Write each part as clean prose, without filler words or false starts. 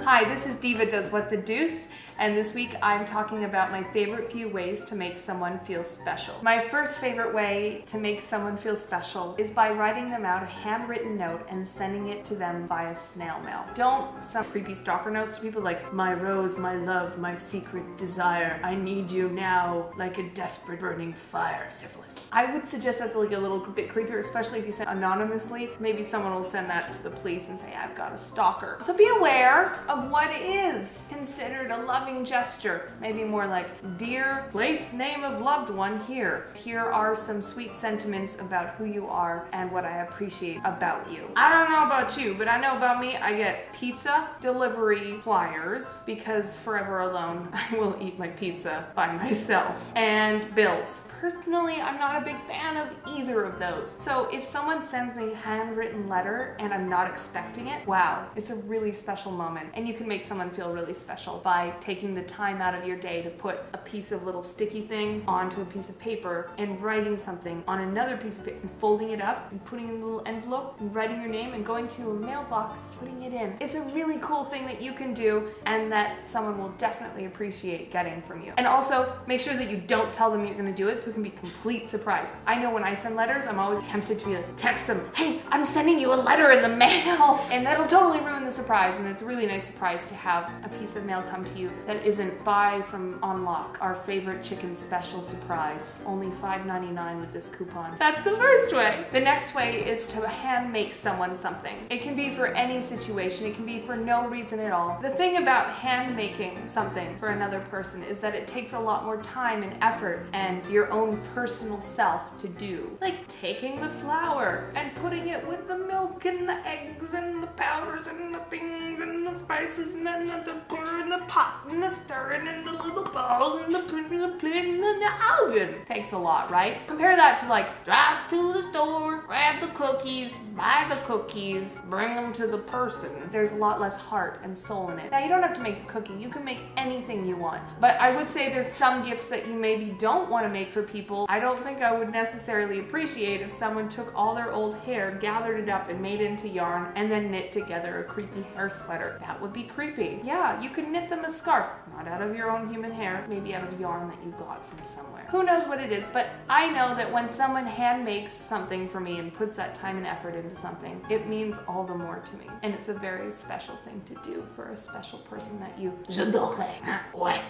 Hi, this is Deva Does What the Doost, and this week I'm talking about my favorite few ways to make someone feel special. My first favorite way to make someone feel special is by writing them out a handwritten note and sending it to them via snail mail. Don't send creepy stalker notes to people like, my rose, my love, my secret desire, I need you now, like a desperate burning fire, syphilis. I would suggest that's like a little bit creepier, especially if you send anonymously. Maybe someone will send that to the police and say, I've got a stalker. So be aware of what is considered a loving gesture. Maybe more like, dear, place name of loved one here. Here are some sweet sentiments about who you are and what I appreciate about you. I don't know about you, but I know about me. I get pizza delivery flyers because forever alone I will eat my pizza by myself, and bills. Personally, I'm not a big fan of either of those. So if someone sends me a handwritten letter and I'm not expecting it, wow, it's a really special moment. And you can make someone feel really special by taking the time out of your day to put a piece of little sticky thing onto a piece of paper and writing something on another piece of paper and folding it up and putting it in a little envelope and writing your name and going to a mailbox, putting it in. It's a really cool thing that you can do and that someone will definitely appreciate getting from you. And also make sure that you don't tell them you're gonna do it so it can be complete surprise. I know when I send letters, I'm always tempted to be like, text them, hey, I'm sending you a letter in the mail. And that'll totally ruin the surprise. And it's a really nice surprise to have a piece of mail come to you that isn't buy from Unlock, our favorite chicken special surprise. Only $5.99 with this coupon. That's the first way. The next way is to hand make someone something. It can be for any situation. It can be for no reason at all. The thing about hand making something for another person is that it takes a lot more time and effort and your own personal self to do. Like taking the flour and putting it with the milk and the eggs and the powders and the things and the spices and then the butter in the pot and the stirring and the little balls and the putting the plate in the oven. Takes a lot, right? Compare that to like, drive to the store, grab the cookies, buy the cookies, bring them to the person. There's a lot less heart and soul in it. Now you don't have to make a cookie, you can make anything you want. But I would say there's some gifts that you maybe don't want to make for people. I don't think I would necessarily appreciate if someone took all their old hair, gathered it up and made it into yarn and then knit together a creepy hair sweater. That would be creepy. Yeah, you could knit them a scarf, not out of your own human hair, maybe out of yarn that you got from somewhere. Who knows what it is, but I know that when someone hand makes something for me and puts that time and effort into something, it means all the more to me. And it's a very special thing to do for a special person that you adore.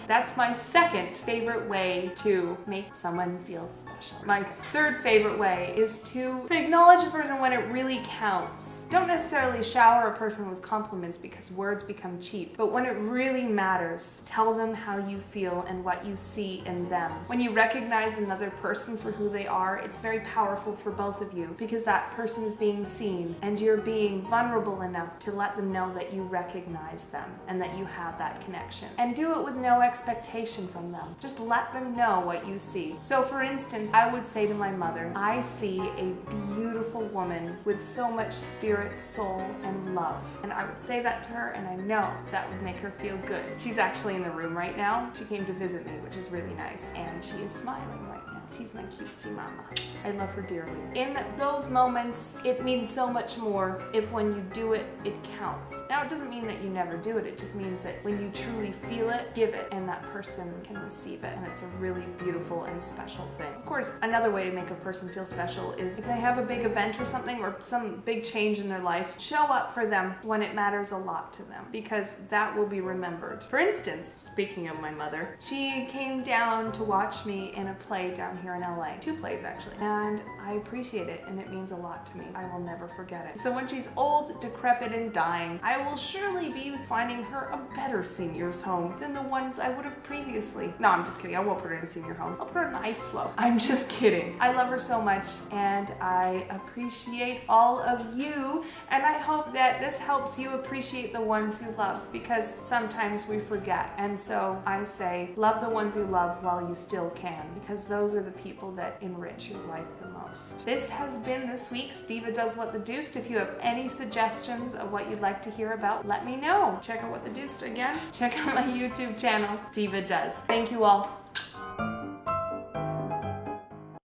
That's my second favorite way to make someone feel special. My third favorite way is to acknowledge the person when it really counts. Don't necessarily shower a person with compliments because words become cheap, but when it really matters, tell them how you feel and what you see in them. When you recognize another person for who they are, it's very powerful for both of you because that person is being seen and you're being vulnerable enough to let them know that you recognize them and that you have that connection. And do it with no expectation from them. Just let them know what you see. So for instance, I would say to my mother, I see a beautiful woman with so much spirit, soul, and love. And I would say that to her and I know that would make her feel good. She's actually in the room right now. She came to visit me, which is really nice. And she is smiling right now. She's my cutesy mama. I love her dearly. In those moments, it means so much more if when you do it, it counts. Now, it doesn't mean that you never do it. It just means that when you truly feel it, give it, and that person can receive it. And it's a really beautiful and special thing. Of course, another way to make a person feel special is if they have a big event or something or some big change in their life, show up for them when it matters a lot to them because that will be remembered. For instance, speaking of my mother, she came down to watch me in a play down here in LA. 2 plays actually. And I appreciate it and it means a lot to me. I will never forget it. So when she's old, decrepit, and dying, I will surely be finding her a better senior's home than the ones I would have previously. No, I'm just kidding. I won't put her in a senior home. I'll put her in an ice floe. I'm just kidding. I love her so much and I appreciate all of you and I hope that this helps you appreciate the ones you love because sometimes we forget. And so I say, love the ones you love while you still can because those are the people that enrich your life the most. This has been this week's Deva Does What the Doost. If you have any suggestions of what you'd like to hear about, let me know. Check out What the Doost again. Check out my YouTube channel, Deva Does. Thank you all.